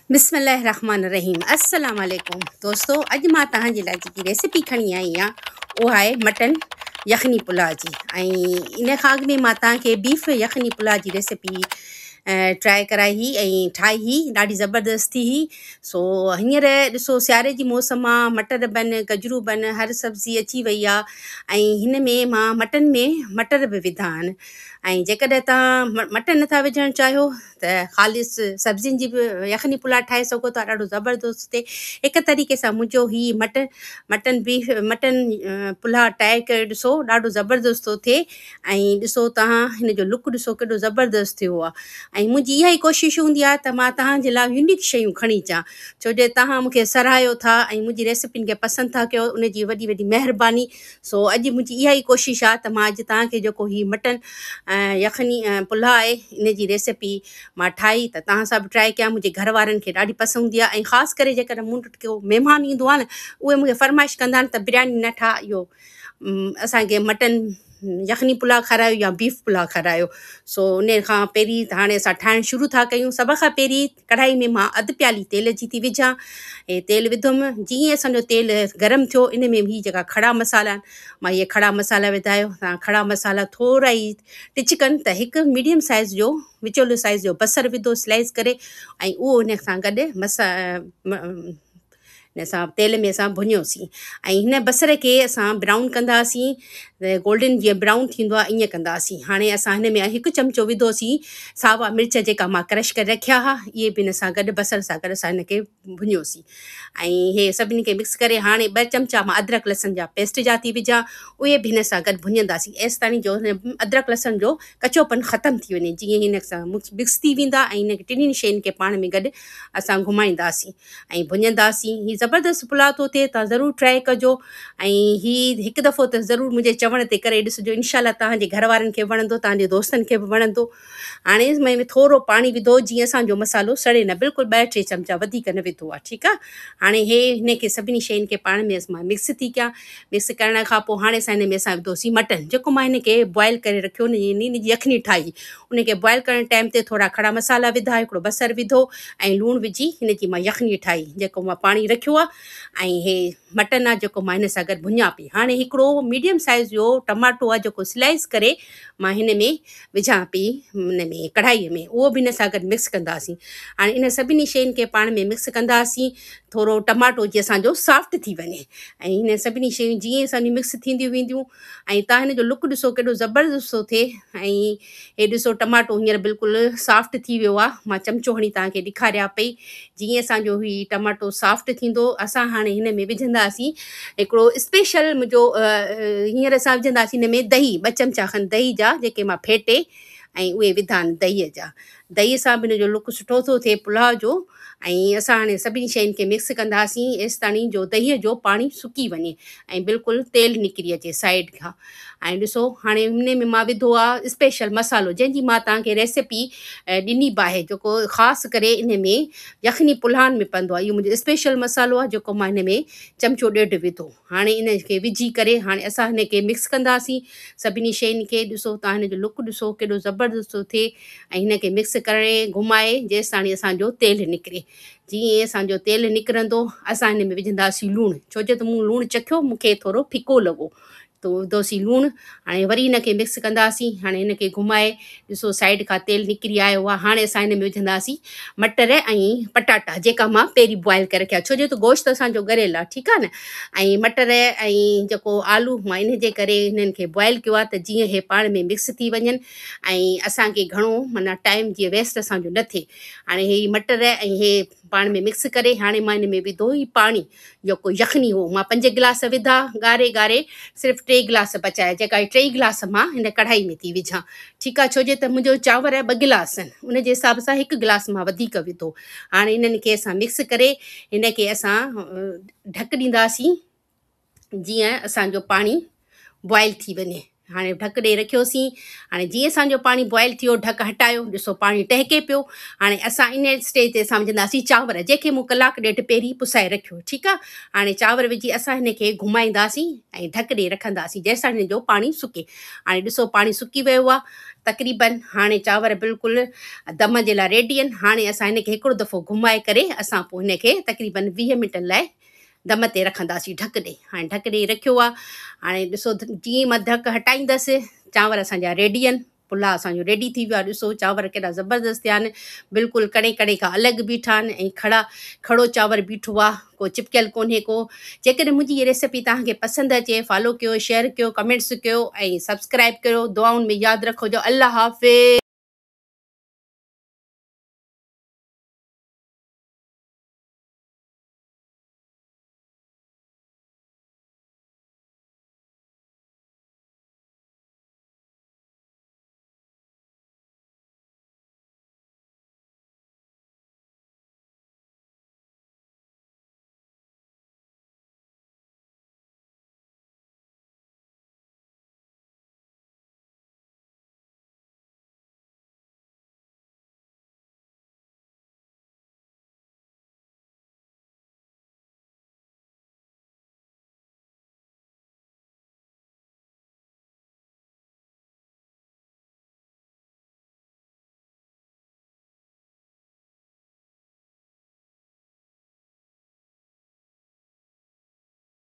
बिस्मिल्लाहिर्रहमानिर्रहीम अस्सलाम वालेकुम दोस्तों। अज मां तव्हांजे लाइ जेकी रेसिपी खणी आई आहियां उहा आहे मटन यखनी पुलाव जी। इन खां अॻु में मां तव्हांखे बीफ यखनी पुलाव जी रेसिपी ट्राई कराई हुई ऐं ठाही हुई, ॾाढी ज़बरदस्त थी हुई। सो हींअर ॾिसो सियारे जी मौसम आहे, मटर बि गजरूं बि हर सब्ज़ी अची वई आहे ऐं हिन में मां मटन में मटर बि विधा आहिनि। ऐं जेकॾहिं तव्हां मटर नथा विझणु चाहियो त ख़ालिस सब्ज़ियुनि जी बि यखनी पुलाव ठाहे सघो था, ॾाढो ज़बरदस्त थिए। हिकु तरीक़े सां मुंहिंजो हीउ मटन पुलाव ठाहे करे ॾिसो, ॾाढो ज़बरदस्त थो थिए। ऐं ॾिसो तव्हां हिन जो लुक ॾिसो केॾो ज़बरदस्त थियो आहे। ऐं मुंहिंजी इहा ई कोशिशि हूंदी आहे त मां तव्हांजे लाइ यूनिक शयूं खणी अचां, छो जो तव्हां मूंखे सराहियो था ऐं मुंहिंजी रेसिपियुनि खे पसंदि था कयो, उनजी वॾी वॾी महिरबानी। सो अॼु मुंहिंजी इहा ई कोशिशि आहे त मां अॼु तव्हांखे जेको हीउ मटन यखनी पुलाव आहे इन जी रेसिपी मां ठाही त तव्हां सां बि ट्राए कयां। मुंहिंजे घर वारनि खे ॾाढी पसंदि हूंदी आहे ऐं ख़ासि करे जेकॾहिं मूं वटि को महिमान ईंदो आहे न, उहे मूंखे फरमाइश कंदा आहिनि त बिरयानी न ठाह, इहो असांखे मटन यखनी पुलाव खारायो या बीफ पुलाव खारायो। सो उन खां पहिरीं त हाणे असां ठाहिणु शुरू था कयूं। सभ खां पहिरीं कढ़ाई में मां अधु प्याली तेल जी थी विझां। हे तेल विधुमि, जीअं असांजो तेल गरम थियो इन में हीअ जेका खड़ा मसाला आहिनि, मां इहे खड़ा मसाला विधायो। तव्हां खड़ा मसाला थोरा ई टिचकनि त हिकु मीडियम साइज़ जो विचोलो साइज़ जो बसर विधो स्लाइस करे, ऐं उहो उन सां गॾु हिन सां तेल में असां भुञियोसीं। ऐं हिन बसर खे असां ब्राउन कंदासीं, गोल्डन जीअं ब्राउन थींदो आहे ईअं कंदासीं। हाणे असां हिन में हिकु चमिचो विधोसीं सावा मिर्च जेका मां क्रश करे रखिया हुआ, इहे बि हिन सां गॾु बसर सां गॾु असां हिनखे भुञियोसीं। ऐं इहे सभिनी खे मिक्स करे हाणे 2 चमिचा मां अदरक लहसुन जा पेस्ट जा थी विझां, उहे बि हिन सां गॾु भुञंदासीं एसि ताणी जो अदरक लहसुन जो कचोपन ख़तमु थी वञे। जीअं हिन सां मिक्स थी वेंदा ऐं हिन टिनिनि शयुनि खे पाण में गॾु असां घुमाईंदासीं ऐं भुञंदासीं। हीअ ज़बरदस्त पुलाव थो थिए, तव्हां ज़रूरु ट्राए कजो। ऐं हीअ हिकु दफ़ो त ज़रूरु मुंहिंजे चवण ते करे ॾिसिजो, इनशाला तव्हांजे घर वारनि खे वणंदो, तव्हांजे दोस्तनि खे बि वणंदो। हाणे में थोरो पाणी विधो जीअं असांजो मसालो सड़े न, बिल्कुलु 2-3 चमिचा वधीक न विधो आहे, ठीकु आहे। हाणे हिनखे सभिनी शयुनि खे पाण में मां मिक्स थी कयां। मिक्स करण खां पोइ हाणे हिन में असां विधोसीं मटन, जेको मां हिनखे बॉइल करे रखियो हिन जी यखनी ठाही। उनखे बॉइल करण टाइम ते थोरा खड़ा मसाला विधा, हिकिड़ो बसर विधो ऐं लूणु विझी हिन जी मां यखनी ठाही, जेको मां पाणी रखियो आहे। ऐं हे मटन आहे जेको मां हिन सां गॾु भुञां पई। हाणे हिकिड़ो मीडियम साइज़ जो टमाटो आहे जेको स्लाइस करे मां हिन में विझां पई, हिन में कढ़ाईअ में, उहो बि हिन सां गॾु मिक्स कंदासीं। हाणे इन सभिनी शयुनि खे पाण में मिक्स कंदासीं, थोरो टमाटो जीअं असांजो सॉफ्ट थी वञे। ऐं हिन सभिनी शयूं जीअं असांजी मिक्स थींदियूं वेंदियूं ऐं तव्हां हिन जो लुक ॾिसो केॾो ज़बरदस्त थो थिए। ऐं हे ॾिसो टमाटो हींअर बिल्कुलु सॉफ्ट थी वियो आहे। मां चमिचो हणी तव्हांखे ॾेखारियां पई। जीअं असांजो हीउ टमाटो सॉफ्ट थींदो, असां हाणे हिन में विझंदासीं हिकिड़ो स्पेशल मुंहिंजो हींअर असां विझंदासीं हिन में दही, 2 चमिचा खनि दही जा, जेके मां फेटे ऐं उहे विधा आहिनि दहीअ जा। दहीअ सां बि हिन जो लुक सुठो थो थिए पुलाव जो। ऐं असां हाणे सभिनी शयुनि खे मिक्स कंदासीं एसि ताणी जो दहीअ जो पाणी सुकी वञे ऐं बिल्कुलु तेल निकिरी अचे साइड खां। ऐं ॾिसो हाणे हिन में मां विधो आहे स्पेशल मसालो, जंहिंजी मां तव्हांखे रेसिपी ॾिनी बि आहे, जेको ख़ासि करे इन में यखनी पुलाव में पवंदो आहे। इहो मुंहिंजो स्पेशल मसालो आहे जेको मां हिन में 1.5 चमिचो विधो। हाणे इन खे विझी करे हाणे असां हिन खे मिक्स कंदासीं सभिनी शयुनि खे। ॾिसो तव्हां हिन जो लुक ॾिसो केॾो ज़बरदस्त थो थिए। ऐं हिन खे मिक्स करे घुमाए जेसि ताणी असांजो तेल निकिरे। जीअं असांजो तेल निकिरंदो असां हिन में विझंदासीं लूणु, छो जो त मूं लूणु चखियो, मूंखे थोरो फिको लॻो त विधोसीं लूणु। हाणे वरी हिनखे मिक्स कंदासीं। हाणे हिनखे घुमाए ॾिसो साइड खां तेल निकिरी आयो आहे। हाणे असां हिन में विझंदासीं मटर ऐं पटाटा, जेका मां पहिरीं बॉइल करे रखिया, छो जो त गोश्त असांजो ॻरियल आहे, ठीकु आहे न। ऐं मटर ऐं जेको आलू मां इन जे करे हिननि खे बॉइल कयो आहे त जीअं हे पाण में मिक्स थी वञनि ऐं असांखे घणो माना टाइम जीअं वेस्ट असांजो न थिए। हाणे हे मटर ऐं हे पाण में मिक्स करे हाणे मां हिन में विधो ई पाणी, जेको यखनी हो मां 5 गिलास विधा ॻारे सिर्फ़ु 3 गिलास बचाया, जेका 3 गिलास मां हिन कढ़ाई में थी विझां, ठीकु आहे। छो जो त मुंहिंजो चांवर 2 गिलास आहिनि, उन जे हिसाब सां 1 गिलास मां वधीक विधो। हाणे हिननि खे असां मिक्स करे हिनखे असां ढक ॾींदासीं जीअं असांजो पाणी बॉइल थी वञे। हाणे ढक ॾेई रखियोसीं। हाणे जीअं असांजो पाणी बॉइल थियो ढक हटायो, ॾिसो पाणी टहिके पियो। हाणे असां इन स्टेज ते असां विझंदासीं चांवर, जेके मूं कलाकु ॾेढ पहिरीं पुसाए रखियो, ठीकु आहे। हाणे चांवर विझी असां हिनखे घुमाईंदासीं ऐं ढक ॾेई रखंदासीं जेसिताईं हिन जो पाणी सुके। हाणे ॾिसो पाणी सुकी वियो आहे तक़रीबन। हाणे चांवर बिल्कुलु दम जे लाइ रेडी आहिनि। हाणे असां हिनखे हिकिड़ो दफ़ो घुमाए करे असां पोइ हिनखे तक़रीबन 20 मिंटनि लाइ दम ते रखंदासीं ढक ॾेई। हाणे ढक ॾेई रखियो आहे। हाणे ॾिसो जीअं मां ढक हटाईंदसि चांवर असांजा रेडी आहिनि, पुलाउ असांजो रेडी थी वियो आहे। ॾिसो चांवर केॾा ज़बरदस्त थिया आहिनि, बिल्कुलु कड़े कड़े खां अलॻि बीठा आहिनि ऐं खड़ो चांवर बीठो आहे, को चिपकियल कोन्हे को। जेकॾहिं मुंहिंजी इहा रेसिपी तव्हांखे पसंदि अचे, फॉलो कयो, शेयर कयो, कमेंट्स कयो ऐं सब्सक्राइब कयो। दुआउनि में यादि रखो जो। अल्लाह हाफ़िज़।